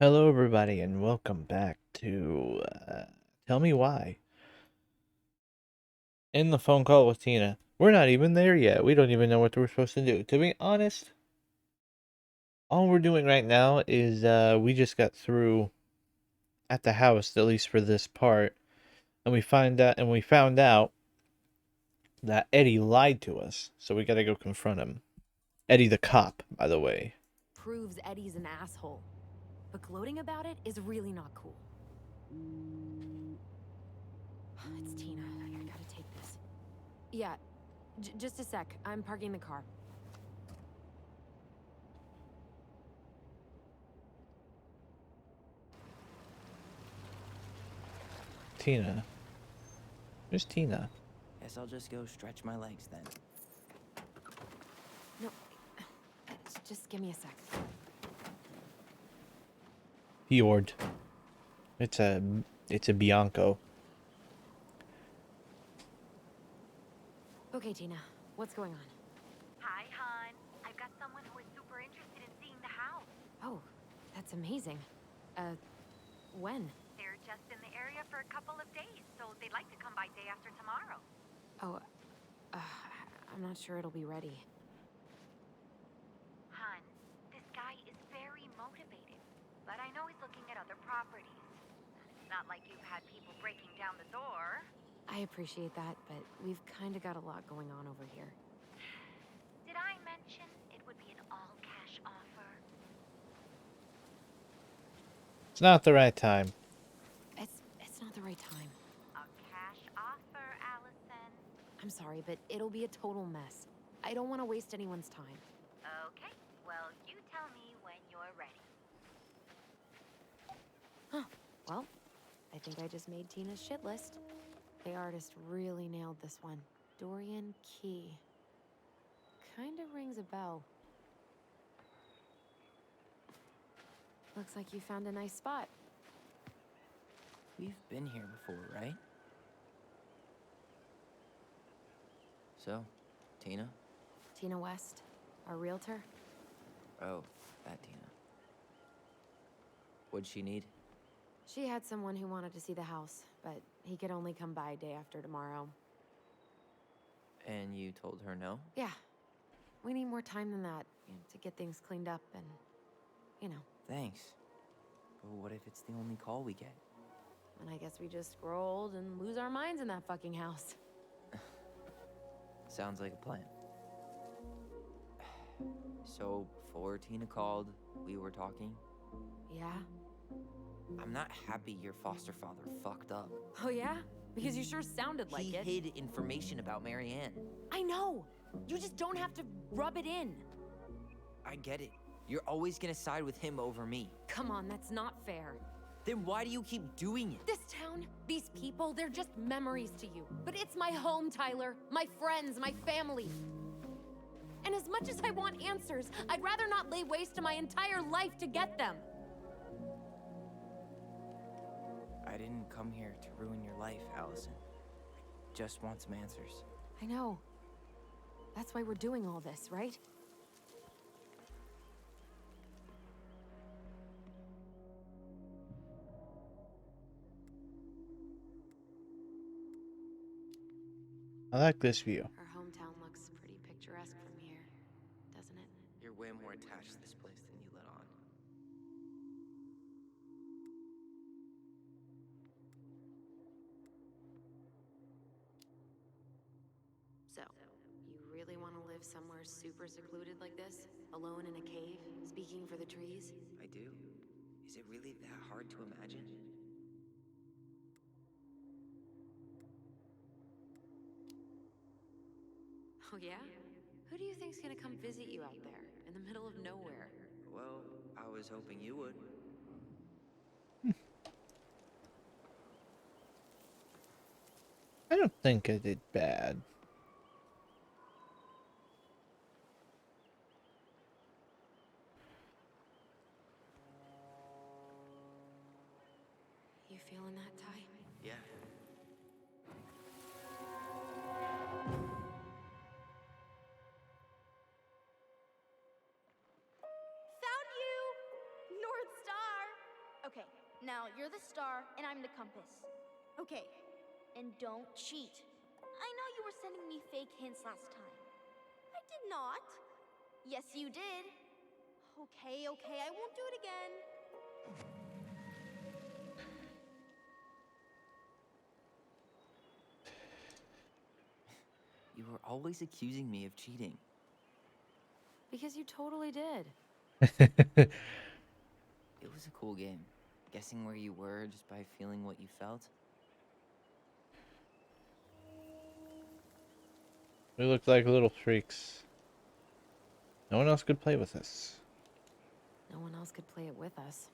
Hello, everybody, and welcome back to Tell Me Why. In the phone call with Tina, we're not even there yet. We don't even know what we're supposed to do. To be honest, all we're doing right now is we just got through at the house, at least for this part, and we found out that Eddie lied to us. So we gotta go confront him. Eddie the cop, by the way. Proves Eddie's an asshole. But gloating about it is really not cool. It's Tina. I gotta take this. Yeah, just a sec. I'm parking the car. Tina. Who's Tina? Guess I'll just go stretch my legs then. No, just give me a sec. Fjord. It's a Bianco. Okay, Tina. What's going on? Hi, hon. I've got someone who is super interested in seeing the house. Oh, that's amazing. When? They're just in the area for a couple of days, so they'd like to come by day after tomorrow. Oh, I'm not sure it'll be ready. Hon, this guy is very motivated, but I know he's looking at other properties. It's not like you've had people breaking down the door. I appreciate that, but we've kind of got a lot going on over here. Did I mention it would be an all-cash offer? It's not the right time. It's not the right time. A cash offer, Allison. I'm sorry, but it'll be a total mess. I don't want to waste anyone's time. Okay, well, you tell me when you're ready. Huh. Well, I think I just made Tina's shit list. The artist really nailed this one. Dorian Key. Kinda rings a bell. Looks like you found a nice spot. We've been here before, right? So, Tina? Tina West, our realtor. Oh, that Tina. What'd she need? She had someone who wanted to see the house, but he could only come by day after tomorrow. And you told her no? Yeah. We need more time than that, to get things cleaned up and, you know. Thanks. But what if it's the only call we get? And I guess we just grow old and lose our minds in that fucking house. Sounds like a plan. So, before Tina called, we were talking. Yeah? I'm not happy your foster father fucked up. Oh yeah? Because you sure sounded like it. He hid information about Marianne. I know! You just don't have to rub it in. I get it. You're always gonna side with him over me. Come on, that's not fair. Then why do you keep doing it? This town, these people, they're just memories to you. But it's my home, Tyler. My friends, my family. And as much as I want answers, I'd rather not lay waste to my entire life to get them. I didn't come here to ruin your life, Allison. I just want some answers. I know. That's why we're doing all this, right? I like this view. Our hometown looks pretty picturesque from here, doesn't it? You're way more attached to this place than you let on. So, you really want to live somewhere super secluded like this? Alone in a cave, speaking for the trees? I do. Is it really that hard to imagine? Oh yeah? Who do you think's gonna come visit you out there, in the middle of nowhere? Well, I was hoping you would. I don't think I did bad. You feeling that, Ty? Yeah. Found you! North Star! Okay, now you're the star and I'm the compass. Okay, and don't cheat. I know you were sending me fake hints last time. I did not. Yes, you did. Okay, I won't do it again. You were always accusing me of cheating. Because you totally did. It was a cool game. Guessing where you were just by feeling what you felt. We look like little freaks. No one else could play with us. No one else could play it with us.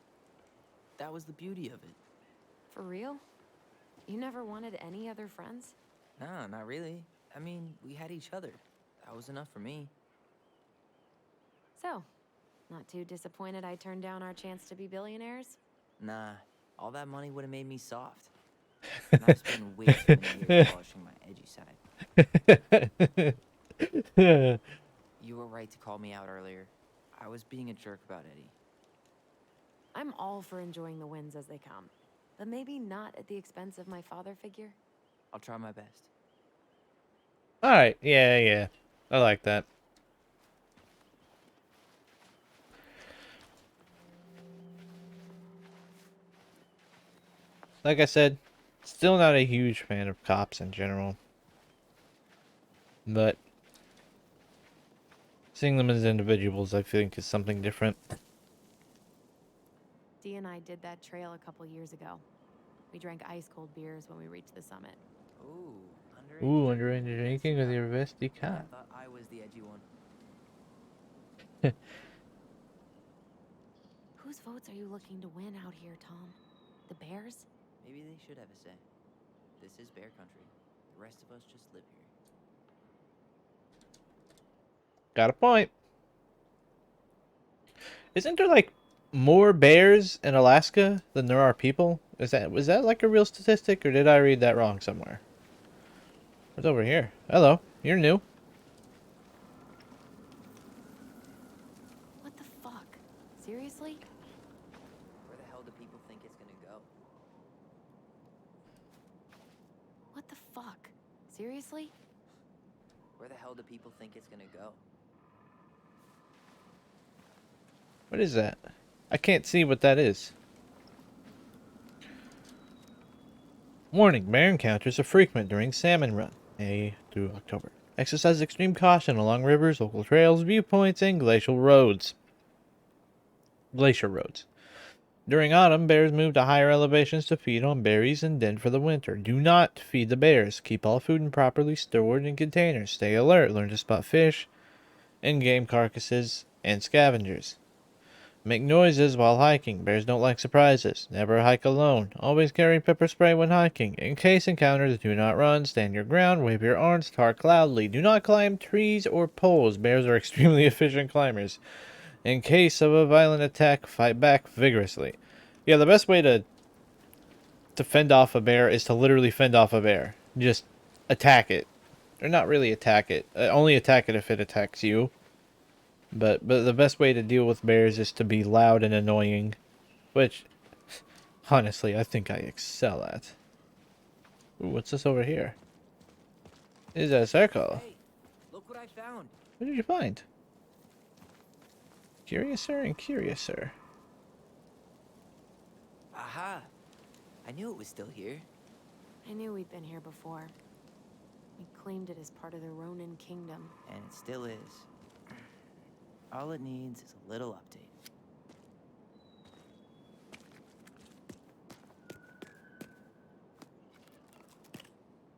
That was the beauty of it. For real? You never wanted any other friends? Nah, not really. I mean, we had each other. That was enough for me. So, not too disappointed I turned down our chance to be billionaires? Nah, all that money would have made me soft. And I've spent way too many years polishing my edgy side. You were right to call me out earlier. I was being a jerk about Eddie. I'm all for enjoying the wins as they come, but maybe not at the expense of my father figure. I'll try my best. Alright, yeah. I like that. Like I said, still not a huge fan of cops in general. But seeing them as individuals, I think, is something different. Dee and I did that trail a couple years ago. We drank ice-cold beers when we reached the summit. Ooh, Ooh, underage underage drinking with your bestie I cop. thought I was the edgy one. Whose votes are you looking to win out here, Tom? The Bears? Maybe they should have a say. This is bear country. The rest of us just live here. Got a point. Isn't there like more bears in Alaska than there are people? Was that like a real statistic, or did I read that wrong somewhere? What's over here? Hello, you're new. What the fuck? Seriously? Where the hell do people think it's gonna go? What the fuck? Seriously? Where the hell do people think it's gonna go? What is that? I can't see what that is. Warning, bear encounters are frequent during salmon run, May through October. Exercise extreme caution along rivers, local trails, viewpoints, and glacial roads. Glacier roads. During autumn, bears move to higher elevations to feed on berries and den for the winter. Do not feed the bears. Keep all food properly stored in containers. Stay alert. Learn to spot fish and game carcasses and scavengers. Make noises while hiking. Bears don't like surprises. Never hike alone. Always carry pepper spray when hiking. In case encounters, do not run. Stand your ground. Wave your arms. Bark loudly. Do not climb trees or poles. Bears are extremely efficient climbers. In case of a violent attack, fight back vigorously. Yeah, the best way to fend off a bear is to literally fend off a bear. Just attack it. Or not really attack it. Only attack it if it attacks you. But the best way to deal with bears is to be loud and annoying. Which, honestly, I think I excel at. Ooh, what's this over here? Is a circle. Hey, look what I found. What did you find? Curiouser and curiouser. Aha! I knew it was still here. I knew we'd been here before. We claimed it as part of the Ronin Kingdom. And it still is. All it needs is a little update.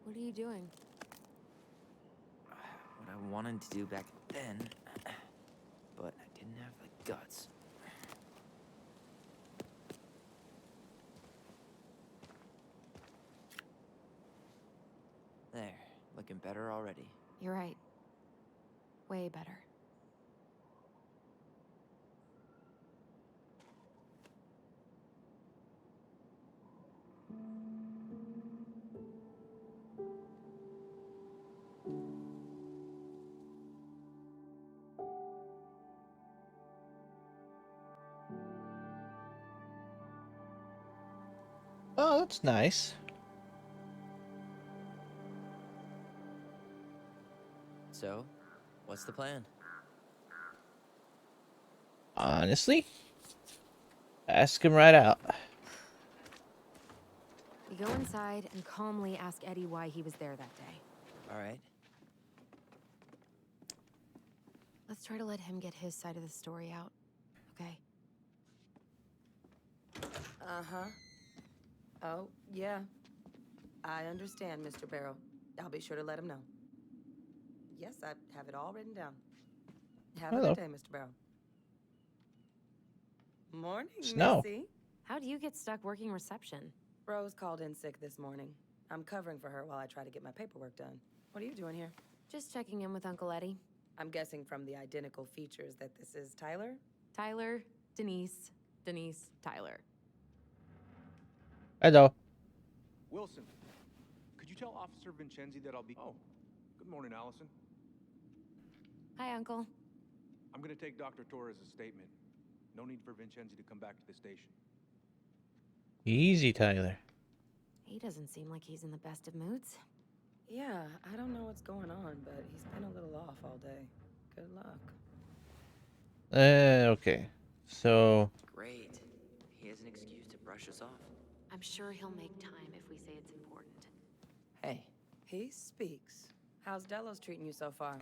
What are you doing? What I wanted to do back then, but I didn't have the guts. There, looking better already. You're right. Way better. Oh, that's nice. So, what's the plan? Honestly, ask him right out. We go inside and calmly ask Eddie why he was there that day. All right. Let's try to let him get his side of the story out, okay? Uh-huh. Oh, yeah. I understand, Mr. Barrow. I'll be sure to let him know. Yes, I have it all written down. Have a Hello. good day, Mr. Barrow. Morning, Snow. Missy. How do you get stuck working reception? Rose called in sick this morning. I'm covering for her while I try to get my paperwork done. What are you doing here? Just checking in with Uncle Eddie. I'm guessing from the identical features that this is Tyler? Tyler, Denise, Denise, Tyler. Hello. Wilson, could you tell Officer Vincenzi that I'll be... Oh, good morning, Allison. Hi, Uncle. I'm gonna take Dr. Torres' statement. No need for Vincenzi to come back to the station. Easy, Tyler. He doesn't seem like he's in the best of moods. Yeah, I don't know what's going on, but he's been a little off all day. Good luck. Okay. So, Great. He has an excuse to brush us off. I'm sure he'll make time if we say it's important. Hey, He speaks. How's Delos treating you so far?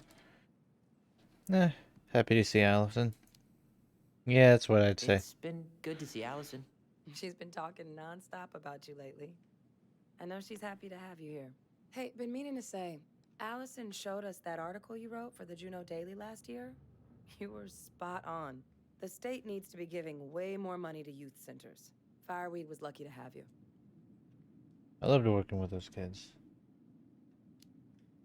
happy to see Allison. Yeah, that's what I'd say. it's been good to see Allison. She's been talking nonstop about you lately. I know she's happy to have you here. Hey, been meaning to say, Allison showed us that article you wrote for the Juneau Daily last year. You were spot on. The state needs to be giving way more money to youth centers. Fireweed was lucky to have you. I loved working with those kids.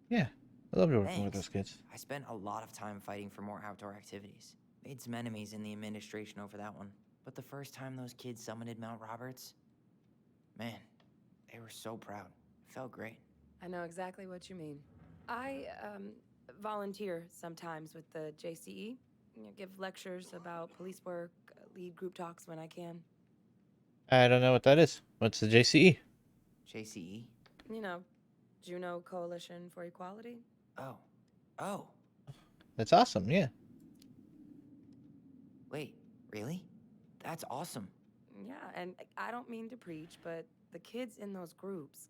Yeah, I loved working with Thanks. those kids. I spent a lot of time fighting for more outdoor activities. Made some enemies in the administration over that one. But the first time those kids summited Mount Roberts, man, they were so proud. It felt great. I know exactly what you mean. I, volunteer sometimes with the JCE. You know, give lectures about police work, lead group talks when I can. I don't know what that is. What's the JCE? JCE? You know, Juneau Coalition for Equality. Oh. Oh. That's awesome, yeah. Wait, really? That's awesome. Yeah, and I don't mean to preach, but the kids in those groups,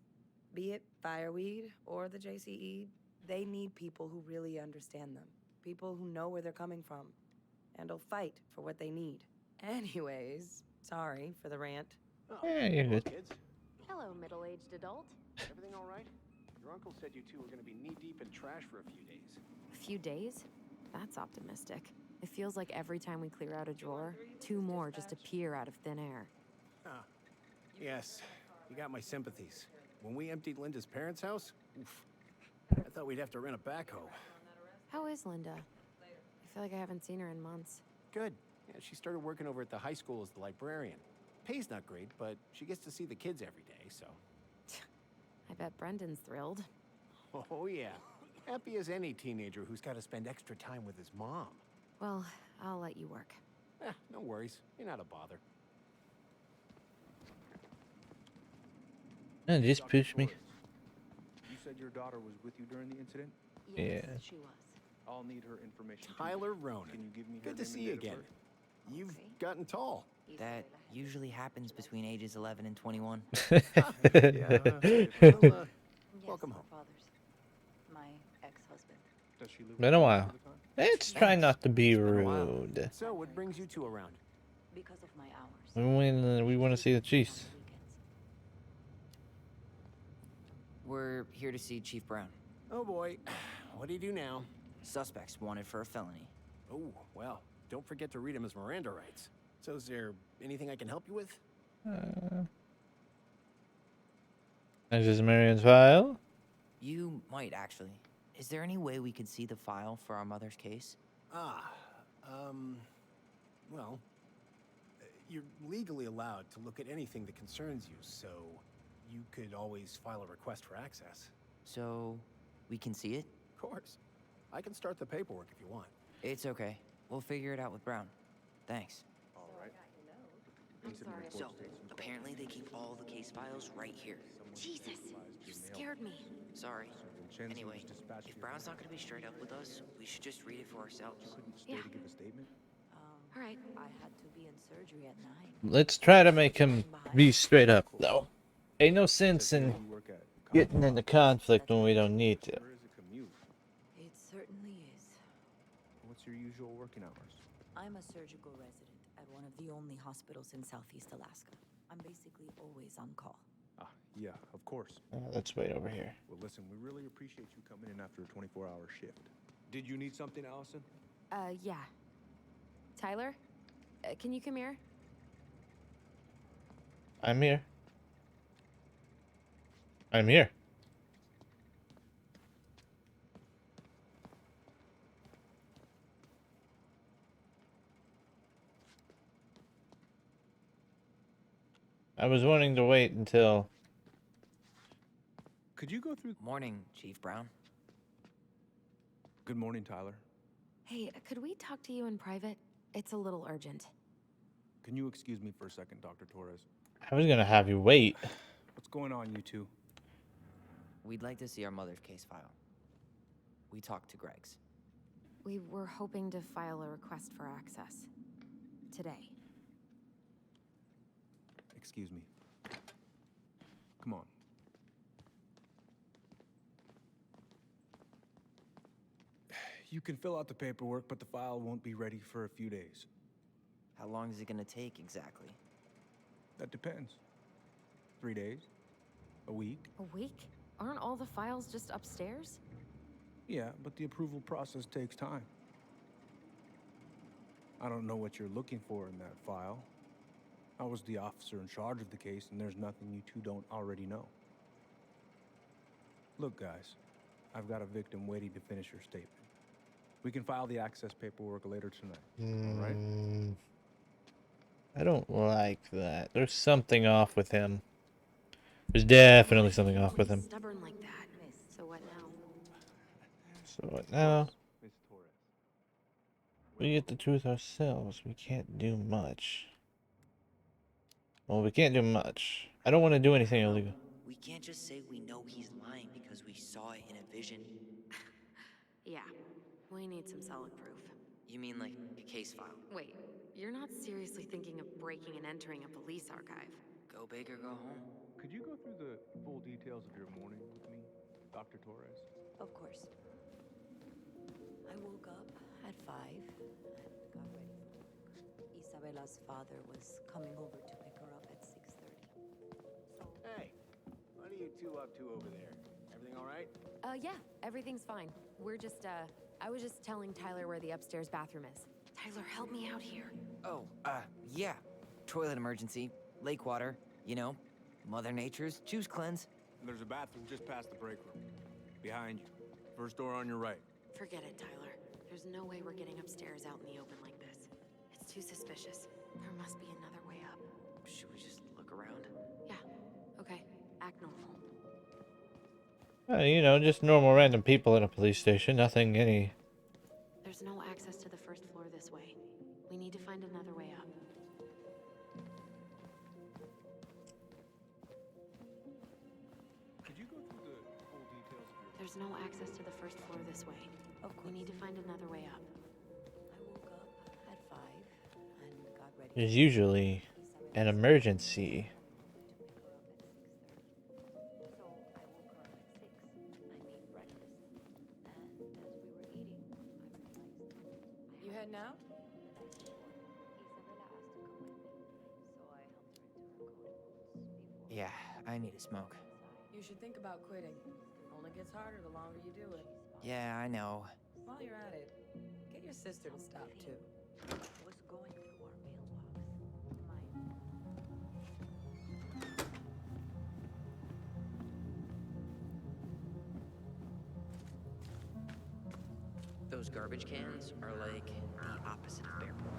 be it Fireweed or the JCE, they need people who really understand them. People who know where they're coming from and will fight for what they need. Anyways, sorry for the rant. Yeah, you're hello, good. kids. Hello, middle-aged adult. Everything all right? Your uncle said you two were going to be knee-deep in trash for a few days. A few days? That's optimistic. It feels like every time we clear out a drawer, two more just appear out of thin air. Ah, yes. You got my sympathies. When we emptied Linda's parents' house, oof, I thought we'd have to rent a backhoe. How is Linda? I feel like I haven't seen her in months. Good. Yeah, she started working over at the high school as the librarian. Pay's not great, but she gets to see the kids every day, so... I bet Brendan's thrilled. Oh, yeah. Happy as any teenager who's got to spend extra time with his mom. Well, I'll let you work. No worries. You're not a bother. And just Dr. push me. Torres, you said your daughter was with you during the incident? Yeah. she was. I'll need her information. too. Tyler Ronan. Can you give me her Good to name see and you date of again. birth? You've gotten tall. That usually happens between ages 11 and 21. Well, welcome home. My ex-husband. Does she live Been a with you while. most of the time? Let's try not to be It's been a while. rude. So, what brings you two around? Because of my hours. We want to see the Chiefs. We're here to see Chief Brown. Oh boy, what do you do now? Suspects wanted for a felony. Oh, well, don't forget to read him his Miranda rights. So is there anything I can help you with? This is Marion's file. You might actually. Is there any way we could see the file for our mother's case? Well, you're legally allowed to look at anything that concerns you, so you could always file a request for access. So, we can see it? Of course. I can start the paperwork if you want. It's okay. We'll figure it out with Brown. Thanks. All right. I'm sorry. So, apparently they keep all the case files right here. Jesus, you scared me. Sorry. Anyway, if Brown's not gonna be straight up with us, we should just read it for ourselves. Yeah. To give a statement? All right. I had to be in surgery at 9. Let's try to make him be straight up, though. Ain't no sense in You work at getting into conflict when we don't need to. Where is the commute? It certainly is. What's your usual working hours? I'm a surgical resident at one of the only hospitals in Southeast Alaska. I'm basically always on call. Ah, yeah, of course. Let's wait over here. Well, listen, we really appreciate you coming in after a 24-hour shift. Did you need something, Allison? Yeah. Tyler, can you come here? I'm here. I'm here. I was wanting to wait until... Could you go through... Morning, Chief Brown. Good morning, Tyler. Hey, could we talk to you in private? It's a little urgent. Can you excuse me for a second, Dr. Torres? I was gonna have you wait. What's going on, you two? We'd like to see our mother's case file. We talked to Greg's. We were hoping to file a request for access. Today. Excuse me. Come on. You can fill out the paperwork, but the file won't be ready for a few days. How long is it gonna take exactly? That depends. 3 days? A week? A week? Aren't all the files just upstairs? Yeah, but the approval process takes time. I don't know what you're looking for in that file. I was the officer in charge of the case, and there's nothing you two don't already know. Look, guys, I've got a victim waiting to finish her statement. We can file the access paperwork later tonight, all right? I don't like that. There's something off with him. There's definitely something off with him. Stubborn like that. So what now? So what now? Miss Torres. We get the truth ourselves. We can't do much. Well, we can't do much. I don't want to do anything illegal. We can't just say we know he's lying because we saw it in a vision. Yeah. We need some solid proof. You mean like a case file? Wait, you're not seriously thinking of breaking and entering a police archive? Go big or go home. Could you go through the full details of your morning with me, Dr. Torres? Of course. I woke up at 5 and got ready for work. Isabella's father was coming over to pick her up at 6:30. Hey, what are you two up to over there? Everything all right? Yeah, everything's fine. We're just, I was just telling Tyler where the upstairs bathroom is. Tyler, help me out here. Oh, yeah. Toilet emergency, lake water, you know, Mother Nature's juice cleanse. There's a bathroom just past the break room. Behind you. First door on your right. Forget it, Tyler. There's no way we're getting upstairs out in the open like this. It's too suspicious. There must be another way up. Should we just look around? Yeah, okay. Act normal. You know, just normal random people in a police station. Nothing any... There's no access to the first floor this way. We need to find another way up. Could you go through the full details of your... There's no access to the first floor this way. Of course. We need to find another way up. I woke up at 5 and got ready. There's usually an emergency. So I woke her up at 6. I made breakfast. And as we were eating, I realized... You head now? Isabella asked to come with me, so I helped her into her coat and boots before... Yeah, I need a smoke. You should think about quitting. Only gets harder the longer you do it. Yeah, I know. While you're at it, get your sister to stop too. Was going through our mailbox. Those garbage cans are like the opposite of bear-proof.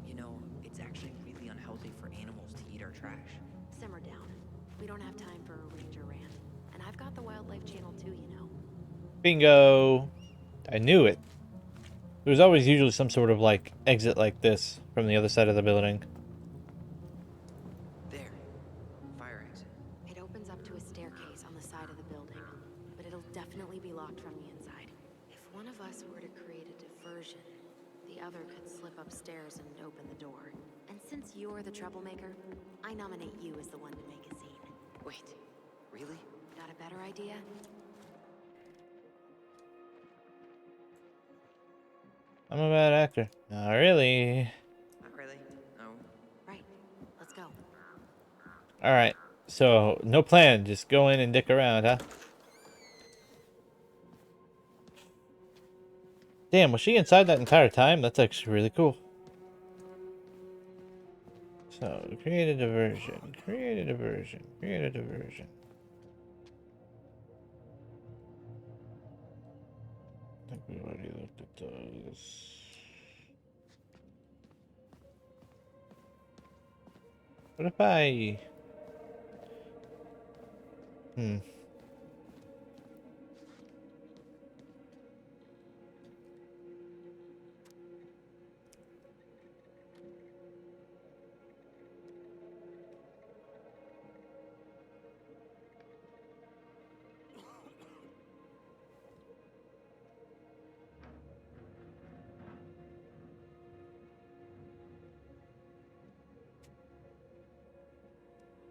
You know, it's actually really unhealthy for animals to eat our trash. Simmer down. We don't have time for a ranger rant. And I've got the Wildlife Channel too, you know. Bingo! I knew it. There's always usually some sort of, like, exit like this from the other side of the building. up to a staircase on the side of the building, but it'll definitely be locked from the inside. If one of us were to create a diversion, the other could slip upstairs and open the door. And since you're the troublemaker, I nominate you as the one to make a scene. Wait, really? Got a better idea? I'm a bad actor. Not really. Not really. No. Right. Let's go. Alright. So, no plan. Just go in and dick around, huh? Damn, was she inside that entire time? That's actually really cool. So, create a diversion. Create a diversion. Create a diversion. I think we already looked at those. What if I...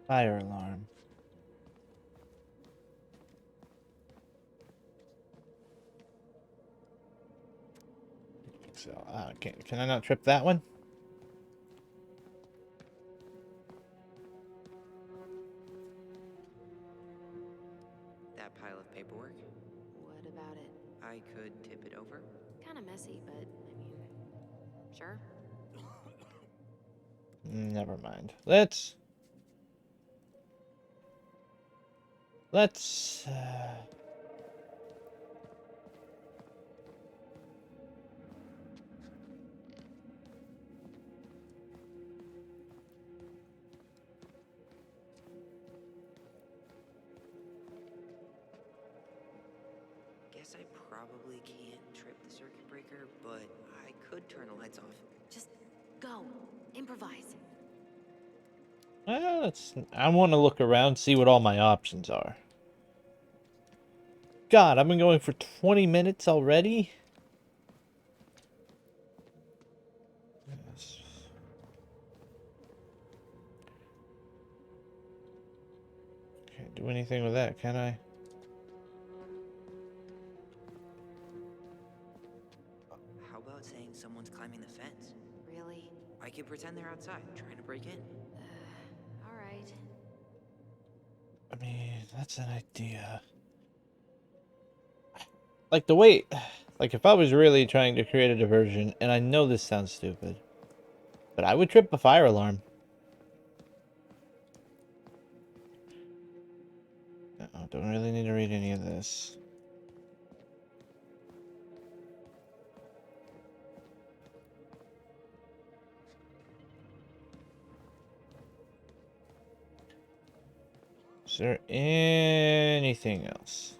Fire alarm. So, can I not trip that one? That pile of paperwork? What about it? I could tip it over. Kinda messy, but I mean, sure. Never mind. Let's... Guess I probably can't trip the circuit breaker, but I could turn the lights off. Just go. Improvise. Well, I want to look around, see what all my options are. God, I've been going for 20 minutes already? Yes. Can't do anything with that, can I? How about saying someone's climbing the fence? Really? I could pretend they're outside, trying to break in. Alright. I mean, that's an idea. Like the way... Like if I was really trying to create a diversion, and I know this sounds stupid, but I would trip a fire alarm. No, don't really need to read any of this. Is there anything else?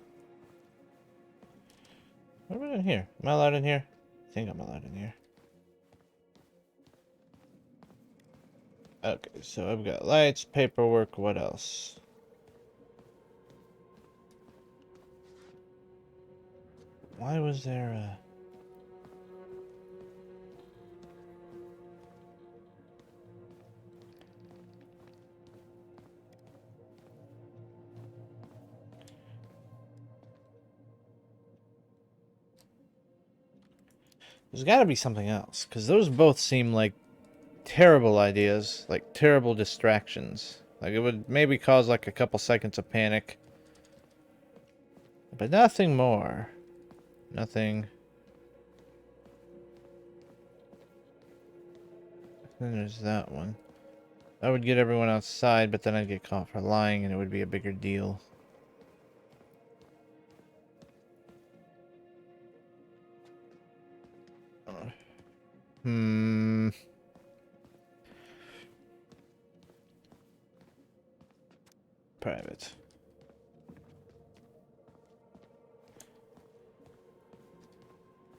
What about in here? Am I allowed in here? I think I'm allowed in here. Okay, so I've got lights, paperwork, what else? Why was there a... There's got to be something else, because those both seem like terrible ideas, like terrible distractions. Like it would maybe cause like a couple seconds of panic, but nothing more. Nothing. Then there's that one. I would get everyone outside, but then I'd get caught for lying, and it would be a bigger deal. Private.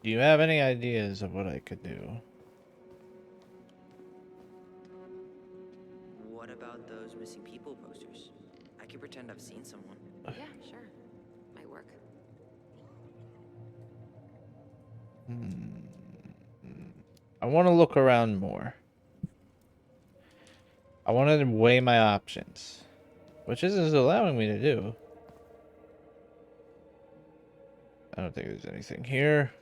Do you have any ideas of what I could do? What about those missing people posters? I could pretend I've seen someone. Yeah, sure. Might work. I want to look around more. I want to weigh my options, which this is allowing me to do. I don't think there's anything here.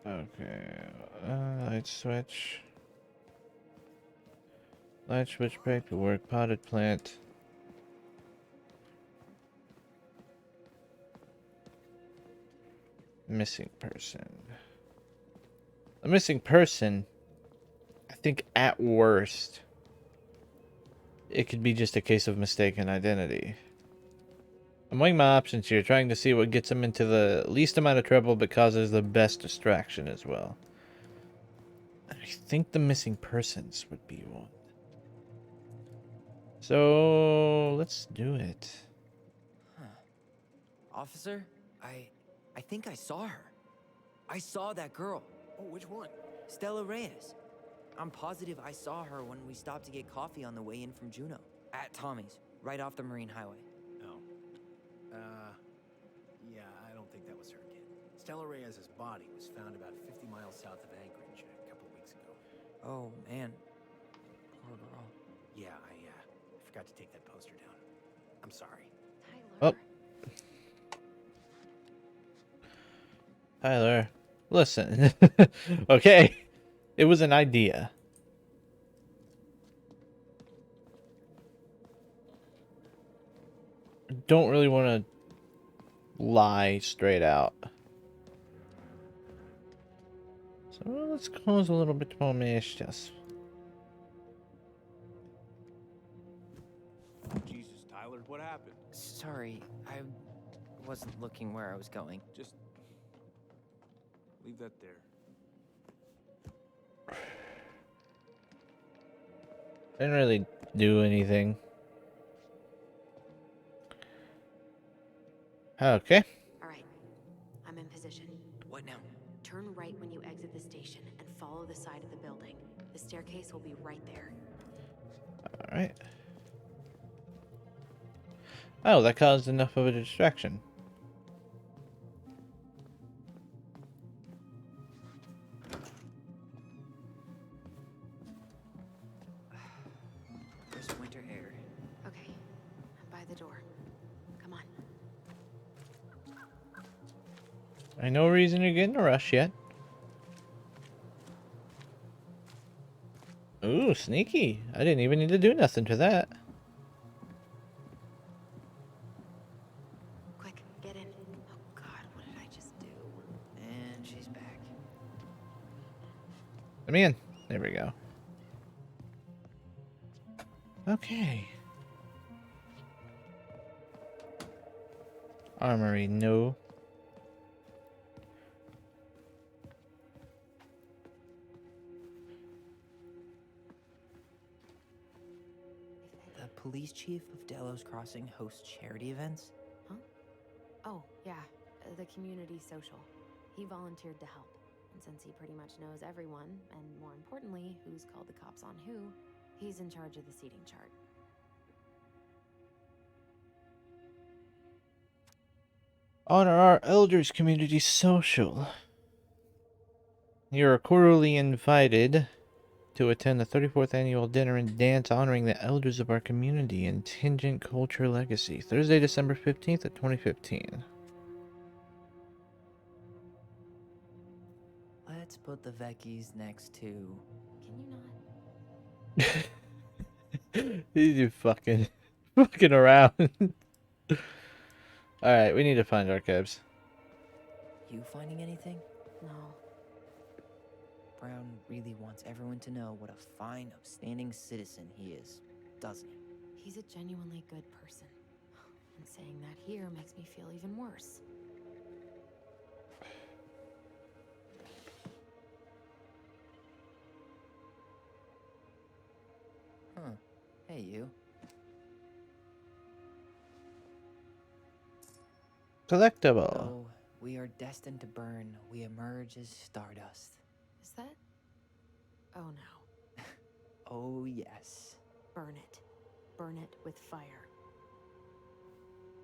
Okay, light switch. Light switch, paperwork, potted plant. Missing person. A missing person, I think at worst, it could be just a case of mistaken identity. I'm weighing my options here, trying to see what gets him into the least amount of trouble but causes the best distraction as well. I think the missing persons would be one. So let's do it. Huh. Officer, I think I saw her. I saw that girl. Oh, which one? Stella Reyes. I'm positive I saw her when we stopped to get coffee on the way in from Juneau. At Tommy's, right off the Marine Highway. Oh. Yeah, I don't think that was her, kid. Stella Reyes' body was found about 50 miles south of Anchorage a couple of weeks ago. Oh, man. Poor girl. Yeah, I forgot to take that poster down. I'm sorry. Tyler. Oh. Tyler, listen. Okay, it was an idea. Don't really want to lie straight out. So let's cause a little bit more mischief. Jesus, Tyler, what happened? Sorry, I wasn't looking where I was going. Just leave that there. Didn't really do anything. Okay. All right. I'm in position. What now? Turn right when you exit the station and follow the side of the building. The staircase will be right there. All right. Oh, that caused enough of a distraction. There's winter air. Okay. I'm by the door. Come on. Ain't no reason to get in a rush yet. Ooh, sneaky. I didn't even need to do nothing to that. Quick, get in. Oh God, what did I just do? And she's back. Let me in. There we go. Okay. Armory, no. The police chief of Delos Crossing hosts charity events? Huh? Oh, yeah. The community social. He volunteered to help. And since he pretty much knows everyone, and more importantly, who's called the cops on who, he's in charge of the seating chart. Honor our elders community social. You're cordially invited to attend the 34th annual dinner and dance honoring the elders of our community and Tingent Culture Legacy, Thursday, December 15th of 2015. Let's put the Vecchies next to... Can you not? You fucking around. Alright, we need to find archives. You finding anything? No. Brown really wants everyone to know what a fine, upstanding citizen he is, doesn't he? He's a genuinely good person. And saying that here makes me feel even worse. Huh. Hey, you. Collectible. Though we are destined to burn, we emerge as stardust. Is that? Oh no. Oh, yes. Burn it. Burn it with fire.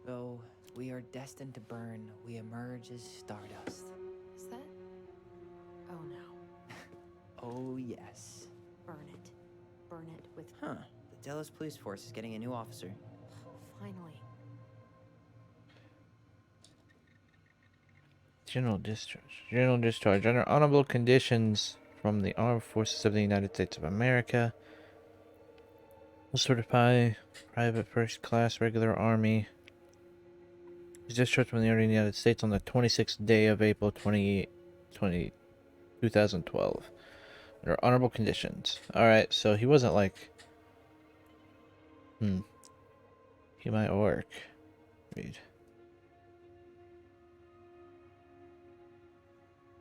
Though we are destined to burn, we emerge as stardust. Is that? Oh no. Oh, yes. Burn it. Burn it with. Huh. The Delos Police Force is getting a new officer. Finally. General discharge. General discharge. Under honorable conditions from the Armed Forces of the United States of America. Will certify private first class regular army. He's discharged from the Army of the United States on the 26th day of April 2012. Under honorable conditions. Alright, so he wasn't like... He might work. Read.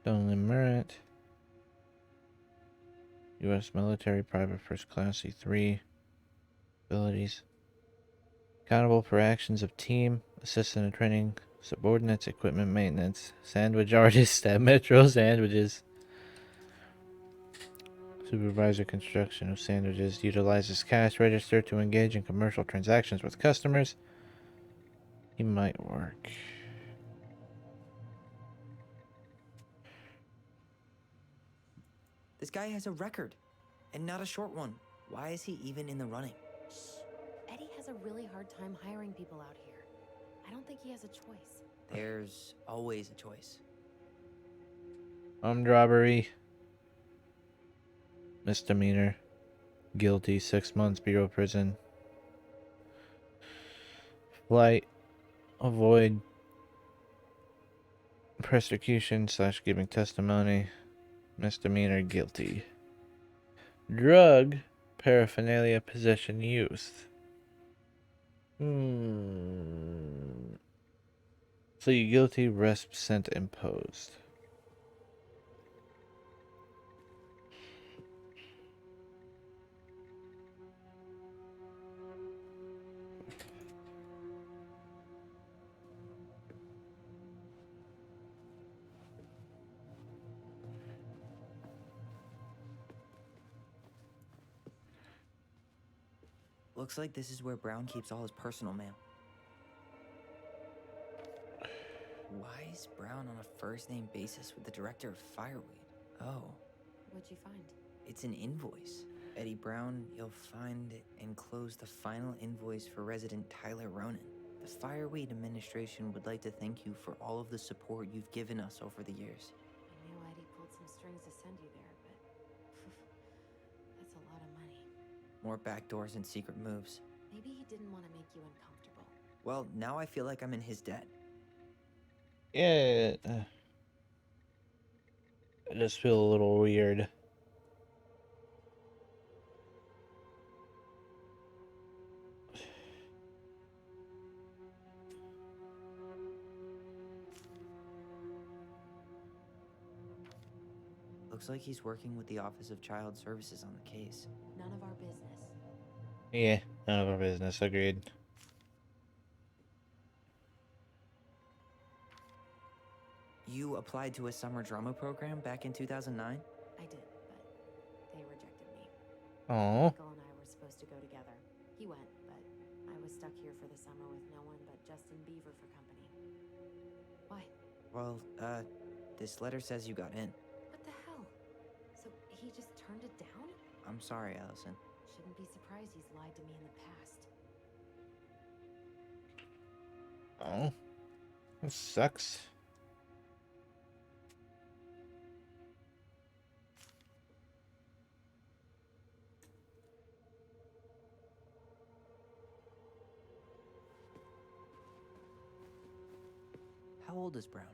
Only merit. U.S. military, private first class, E3. Abilities. Accountable for actions of team, assistant in training, subordinates, equipment maintenance, sandwich artist at Metro Sandwiches. Supervisor construction of sandwiches, utilizes cash register to engage in commercial transactions with customers. He might work. This guy has a record, and not a short one. Why is he even in the running? Shh. Eddie has a really hard time hiring people out here. I don't think he has a choice. There's always a choice. Armed robbery. Misdemeanor. Guilty, 6 months, Bureau of Prison. Flight. Avoid persecution / giving testimony. Misdemeanor, guilty. Drug paraphernalia, possession, use. Plead guilty, rest sent imposed. Looks like this is where Brown keeps all his personal mail. Why is Brown on a first-name basis with the director of Fireweed? Oh, What'd you find? it's an invoice. Eddie Brown, you'll find enclosed the final invoice for resident Tyler Ronan. The Fireweed administration would like to thank you for all of the support you've given us over the years. I knew Eddie pulled some strings to send you there, but that's a lot of money. More backdoors and secret moves. Maybe he didn't want to make you uncomfortable. Well, now I feel like I'm in his debt. Yeah. I just feel a little weird. Looks like he's working with the Office of Child Services on the case. None of our business. Yeah, none of our business. Agreed. You applied to a summer drama program back in 2009? I did, but they rejected me. Oh. Michael and I were supposed to go together. He went, but I was stuck here for the summer with no one but Justin Beaver for company. Why? Well, this letter says you got in. What the hell? So he just turned it down? I'm sorry, Allison. Shouldn't be surprised he's lied to me in the past. Oh. That sucks. How old is Brown?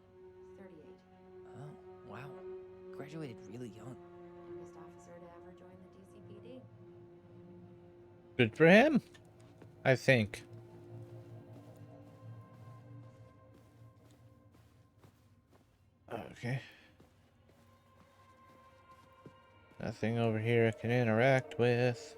38. Oh, wow. Graduated really young. Youngest officer to ever join the DCPD. Good for him, I think. Okay. Nothing over here I can interact with.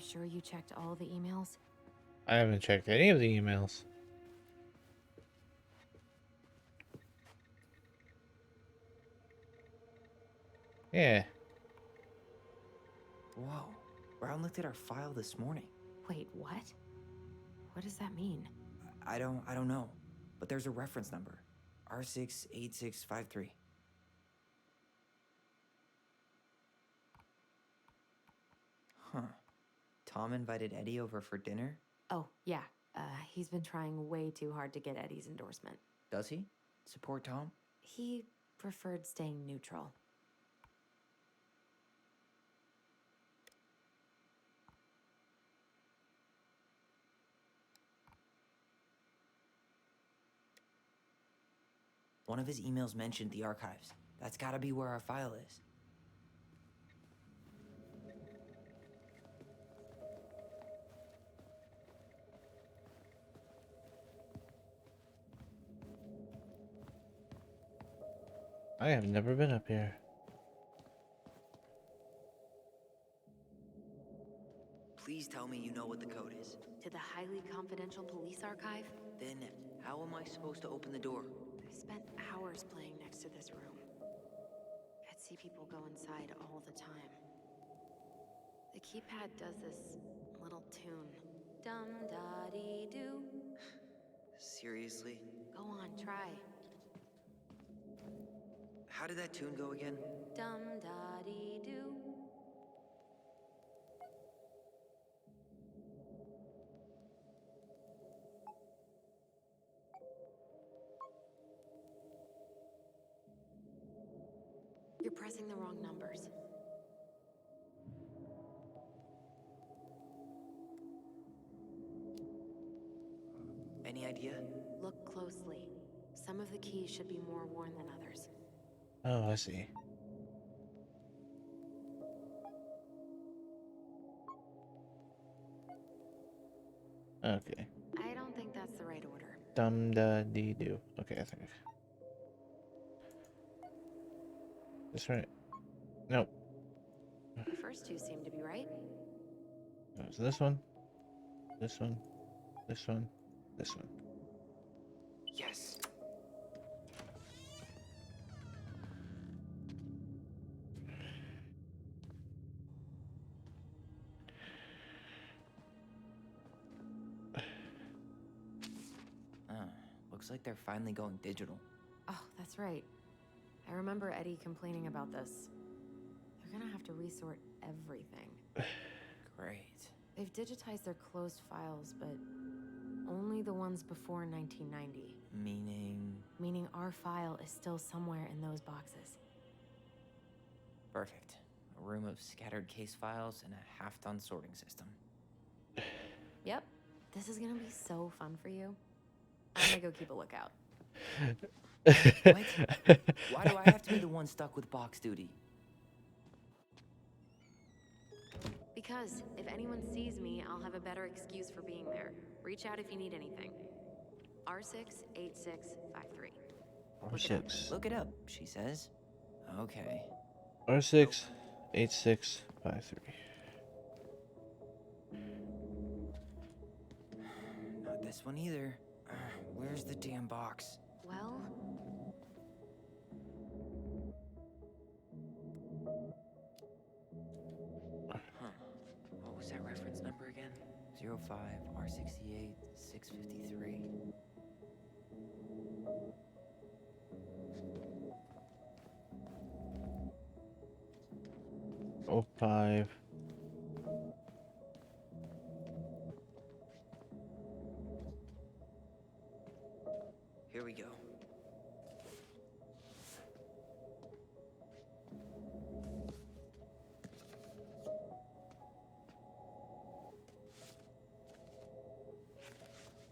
sure you checked all the emails? I haven't checked any of the emails. Yeah. Whoa. Brown looked at our file this morning. Wait, what? What does that mean? I don't know. But there's a reference number. R68653. Huh. Tom invited Eddie over for dinner? Oh, yeah. He's been trying way too hard to get Eddie's endorsement. Does he? Support Tom? He preferred staying neutral. One of his emails mentioned the archives. That's gotta be where our file is. I have never been up here. Please tell me you know what the code is. To the highly confidential police archive? Then, how am I supposed to open the door? I spent hours playing next to this room. I'd see people go inside all the time. The keypad does this little tune. Dum-da-dee-doo. Seriously? Go on, try. How did that tune go again? Dum-da-dee-doo. You're pressing the wrong numbers. Any idea? Look closely. Some of the keys should be more worn than others. Oh, I see. Okay. I don't think that's the right order. Dum da dee do. Okay, I think. That's right. Nope. The first two seem to be right. No, so this one, this one, this one, this one. Yes. Looks like they're finally going digital. Oh, that's right. I remember Eddie complaining about this. They're gonna have to resort everything. Great. They've digitized their closed files, but only the ones before 1990. Meaning? Meaning our file is still somewhere in those boxes. Perfect. A room of scattered case files and a half-done sorting system. Yep. This is gonna be so fun for you. I'm gonna go keep a lookout. What? Why do I have to be the one stuck with box duty? Because if anyone sees me, I'll have a better excuse for being there. Reach out if you need anything. R68653. R6. Look it up, she says. Okay. R68653. Not this one either. Where's the damn box? Well, Huh. What was that reference number again? 05 R68 653. Oh, 05. Here we go.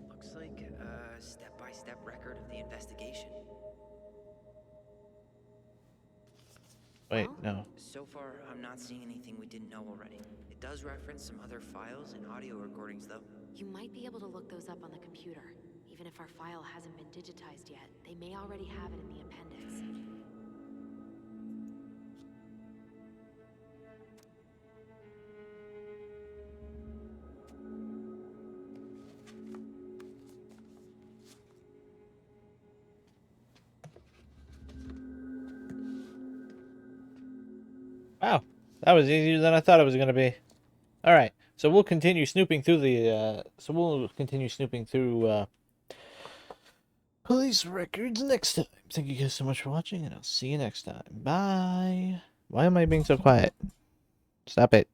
Looks like a step-by-step record of the investigation. Wait, Well? no. So far, I'm not seeing anything we didn't know already. It does reference some other files and audio recordings, though. you might be able to look those up on the computer. Even if our file hasn't been digitized yet, they may already have it in the appendix. Wow, that was easier than I thought it was gonna be. All right, so we'll continue snooping through the. Police records next time. Thank you guys so much for watching, and I'll see you next time. Bye. Why am I being so quiet? Stop it.